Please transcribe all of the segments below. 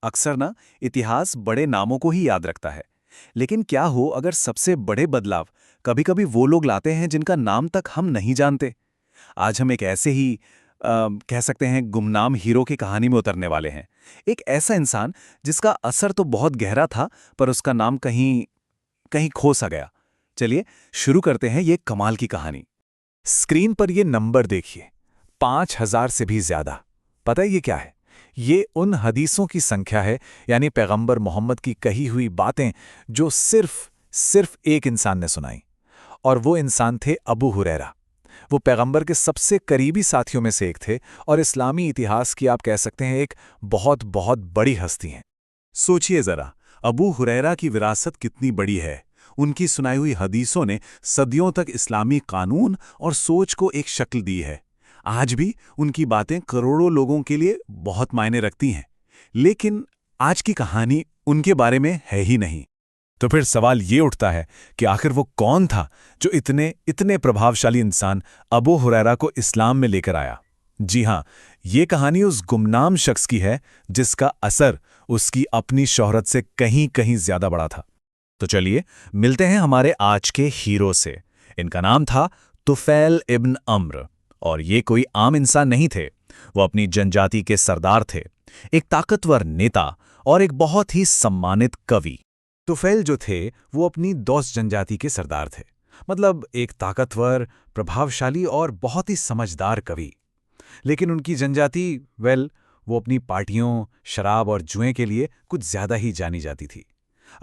अक्सर ना इतिहास बड़े नामों को ही याद रखता है। लेकिन क्या हो अगर सबसे बड़े बदलाव कभी-कभी वो लोग लाते हैं जिनका नाम तक हम नहीं जानते। आज हम एक ऐसे ही कह सकते हैं गुमनाम हीरो की कहानी में उतरने वाले हैं। एक ऐसा इंसान जिसका असर तो बहुत गहरा था, पर उसका नाम कहीं कहीं खो सा गया। चलिए शुरू करते हैं ये कमाल की कहानी। स्क्रीन पर ये नंबर देखिए, 5,000 से भी ज्यादा। पता है ये क्या है? ये उन हदीसों की संख्या है, यानी पैगंबर मोहम्मद की कही हुई बातें जो सिर्फ सिर्फ एक इंसान ने सुनाई। और वो इंसान थे अबू हुरैरा। वो पैगंबर के सबसे करीबी साथियों में से एक थे और इस्लामी इतिहास की आप कह सकते हैं एक बहुत बहुत बड़ी हस्ती हैं। सोचिए जरा, अबू हुरैरा की विरासत कितनी बड़ी है। उनकी सुनाई हुई हदीसों ने सदियों तक इस्लामी कानून और सोच को एक शक्ल दी है। आज भी उनकी बातें करोड़ों लोगों के लिए बहुत मायने रखती हैं। लेकिन आज की कहानी उनके बारे में है ही नहीं। तो फिर सवाल ये उठता है कि आखिर वो कौन था जो इतने इतने प्रभावशाली इंसान अबू हुरैरा को इस्लाम में लेकर आया। जी हां, ये कहानी उस गुमनाम शख्स की है जिसका असर उसकी अपनी शोहरत से कहीं कहीं ज्यादा बड़ा था। तो चलिए मिलते हैं हमारे आज के हीरो से। इनका नाम था तुफैल इब्न अम्र, और ये कोई आम इंसान नहीं थे। वो अपनी जनजाति के सरदार थे, एक ताकतवर नेता और एक बहुत ही सम्मानित कवि। तुफैल जो थे वो अपनी दोस्त जनजाति के सरदार थे, मतलब एक ताकतवर, प्रभावशाली और बहुत ही समझदार कवि। लेकिन उनकी जनजाति, वो अपनी पार्टियों, शराब और जुए के लिए कुछ ज्यादा ही जानी जाती थी।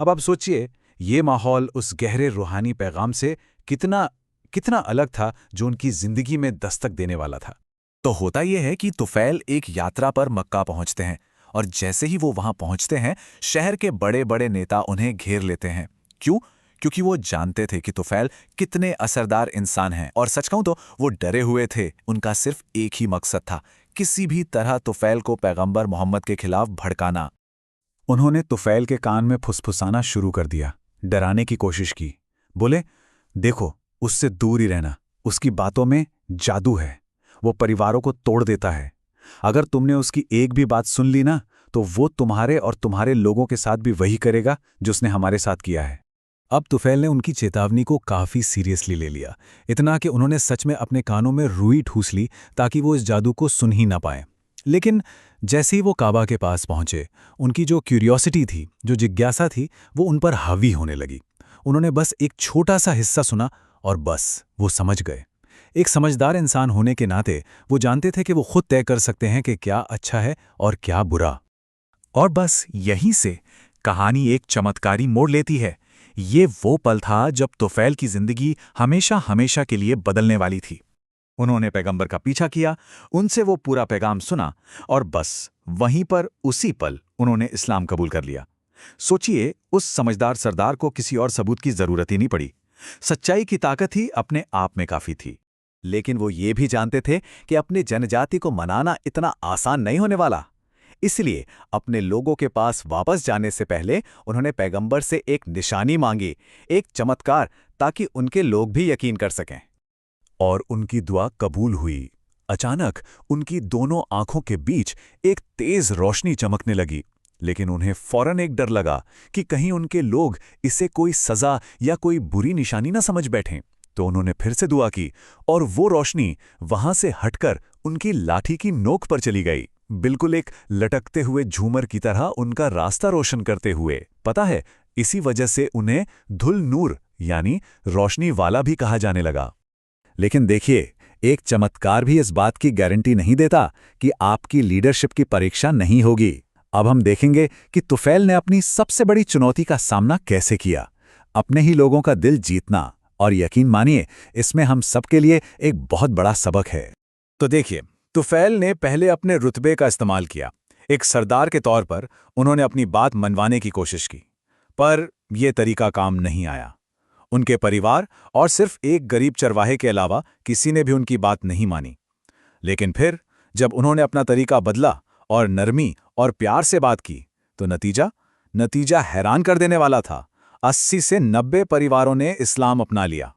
अब आप सोचिए, ये माहौल उस गहरे रूहानी पैगाम से कितना कितना अलग था जो उनकी जिंदगी में दस्तक देने वाला था। तो होता यह है कि तुफैल एक यात्रा पर मक्का पहुंचते हैं, और जैसे ही वो वहां पहुंचते हैं, शहर के बड़े बड़े नेता उन्हें घेर लेते हैं। क्यों? क्योंकि वो जानते थे कि तुफैल कितने असरदार इंसान हैं, और सच कहूं तो वो डरे हुए थे। उनका सिर्फ एक ही मकसद था, किसी भी तरह तुफैल को पैगंबर मोहम्मद के खिलाफ भड़काना। उन्होंने तुफैल के कान में फुसफुसाना शुरू कर दिया, डराने की कोशिश की। बोले, देखो, उससे दूर ही रहना, उसकी बातों में जादू है, वो परिवारों को तोड़ देता है। अगर तुमने उसकी एक भी बात सुन ली ना, तो वो तुम्हारे और तुम्हारे लोगों के साथ भी वही करेगा जो उसने हमारे साथ किया है। अब तुफैल ने उनकी चेतावनी को काफी सीरियसली ले लिया, इतना कि उन्होंने सच में अपने कानों में रुई ठूस ली ताकि वो इस जादू को सुन ही ना पाए। लेकिन जैसे ही वो काबा के पास पहुंचे, उनकी जो क्यूरियोसिटी थी, जो जिज्ञासा थी, वो उन पर हावी होने लगी। उन्होंने बस एक छोटा सा हिस्सा सुना और बस वो समझ गए। एक समझदार इंसान होने के नाते वो जानते थे कि वो खुद तय कर सकते हैं कि क्या अच्छा है और क्या बुरा। और बस यहीं से कहानी एक चमत्कारी मोड़ लेती है। ये वो पल था जब तुफैल की जिंदगी हमेशा हमेशा के लिए बदलने वाली थी। उन्होंने पैगंबर का पीछा किया, उनसे वो पूरा पैगाम सुना, और बस वहीं पर उसी पल उन्होंने इस्लाम कबूल कर लिया। सोचिए, उस समझदार सरदार को किसी और सबूत की जरूरत ही नहीं पड़ी। सच्चाई की ताकत ही अपने आप में काफी थी। लेकिन वो ये भी जानते थे कि अपनी जनजाति को मनाना इतना आसान नहीं होने वाला। इसलिए अपने लोगों के पास वापस जाने से पहले उन्होंने पैगंबर से एक निशानी मांगी, एक चमत्कार, ताकि उनके लोग भी यकीन कर सकें। और उनकी दुआ कबूल हुई। अचानक उनकी दोनों आंखों के बीच एक तेज रोशनी चमकने लगी। लेकिन उन्हें फौरन एक डर लगा कि कहीं उनके लोग इसे कोई सजा या कोई बुरी निशानी न समझ बैठें। तो उन्होंने फिर से दुआ की, और वो रोशनी वहां से हटकर उनकी लाठी की नोक पर चली गई, बिल्कुल एक लटकते हुए झूमर की तरह उनका रास्ता रोशन करते हुए। पता है, इसी वजह से उन्हें धुल नूर यानी रोशनी वाला भी कहा जाने लगा। लेकिन देखिए, एक चमत्कार भी इस बात की गारंटी नहीं देता कि आपकी लीडरशिप की परीक्षा नहीं होगी। अब हम देखेंगे कि तुफैल ने अपनी सबसे बड़ी चुनौती का सामना कैसे किया, अपने ही लोगों का दिल जीतना। और यकीन मानिए, इसमें हम सबके लिए एक बहुत बड़ा सबक है। तो देखिए, तुफैल ने पहले अपने रुतबे का इस्तेमाल किया। एक सरदार के तौर पर उन्होंने अपनी बात मनवाने की कोशिश की, पर यह तरीका काम नहीं आया। उनके परिवार और सिर्फ एक गरीब चरवाहे के अलावा किसी ने भी उनकी बात नहीं मानी। लेकिन फिर जब उन्होंने अपना तरीका बदला और नरमी और प्यार से बात की, तो नतीजा हैरान कर देने वाला था। 80 से 90 परिवारों ने इस्लाम अपना लिया।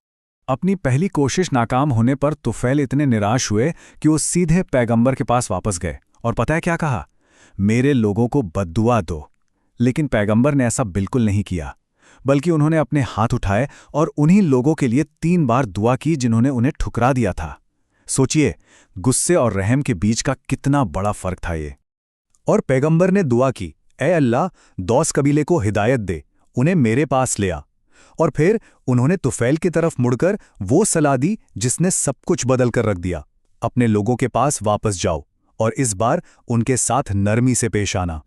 अपनी पहली कोशिश नाकाम होने पर तुफैल इतने निराश हुए कि वो सीधे पैगंबर के पास वापस गए, और पता है क्या कहा? मेरे लोगों को बद्दुआ दो। लेकिन पैगंबर ने ऐसा बिल्कुल नहीं किया, बल्कि उन्होंने अपने हाथ उठाए और उन्हीं लोगों के लिए 3 बार दुआ की जिन्होंने उन्हें ठुकरा दिया था। सोचिए, गुस्से और रहम के बीच का कितना बड़ा फर्क था ये। और पैगंबर ने दुआ की, ऐ अल्लाह, दौस कबीले को हिदायत दे, उन्हें मेरे पास ले आ। और फिर उन्होंने तुफैल की तरफ मुड़कर वो सलाह दी जिसने सब कुछ बदल कर रख दिया, अपने लोगों के पास वापस जाओ और इस बार उनके साथ नरमी से पेश आना।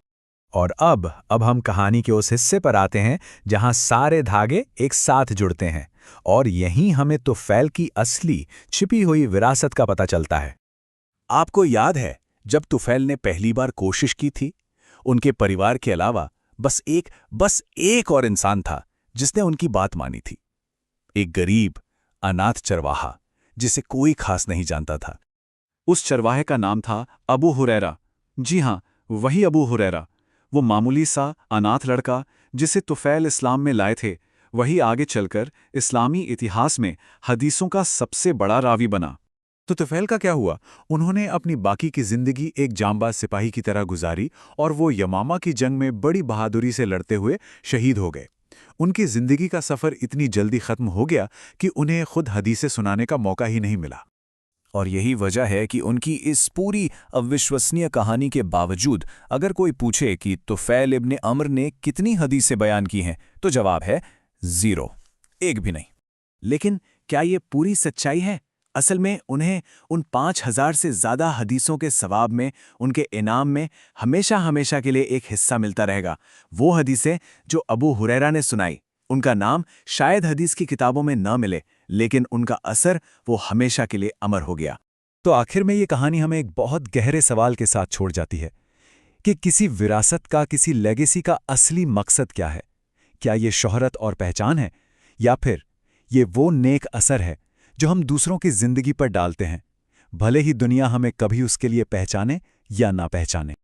और अब हम कहानी के उस हिस्से पर आते हैं जहां सारे धागे एक साथ जुड़ते हैं, और यहीं हमें तुफैल की असली छिपी हुई विरासत का पता चलता है। आपको याद है जब तुफैल ने पहली बार कोशिश की थी? उनके परिवार के अलावा बस एक और इंसान था जिसने उनकी बात मानी थी। एक गरीब अनाथ चरवाहा जिसे कोई खास नहीं जानता था। उस चरवाहे का नाम था अबू हुरैरा। जी हां, वही अबू हुरैरा, वो मामूली सा अनाथ लड़का जिसे तुफैल इस्लाम में लाए थे, वही आगे चलकर इस्लामी इतिहास में हदीसों का सबसे बड़ा रावी बना। तो तुफैल का क्या हुआ? उन्होंने अपनी बाकी की जिंदगी एक जांबाज सिपाही की तरह गुजारी और वो यमामा की जंग में बड़ी बहादुरी से लड़ते हुए शहीद हो गए। उनकी जिंदगी का सफर इतनी जल्दी खत्म हो गया कि उन्हें खुद हदीसें सुनाने का मौका ही नहीं मिला। और यही वजह है कि उनकी इस पूरी अविश्वसनीय कहानी के बावजूद अगर कोई पूछे कि तुफैल इब्ने अम्र ने कितनी हदीसें बयान की हैं, तो जवाब है 0, एक भी नहीं। लेकिन क्या ये पूरी सच्चाई है? असल में उन्हें उन 5000 से ज़्यादा हदीसों के सवाब में, उनके इनाम में हमेशा हमेशा के लिए एक हिस्सा मिलता रहेगा। वो हदीसें जो अबू हुरैरा ने सुनाई, उनका नाम शायद हदीस की किताबों में न मिले, लेकिन उनका असर वो हमेशा के लिए अमर हो गया। तो आखिर में ये कहानी हमें एक बहुत गहरे सवाल के साथ छोड़ जाती है कि किसी विरासत का, किसी लेगेसी का असली मकसद क्या है? क्या ये शोहरत और पहचान है, या फिर ये वो नेक असर है जो हम दूसरों की जिंदगी पर डालते हैं, भले ही दुनिया हमें कभी उसके लिए पहचाने या ना पहचाने?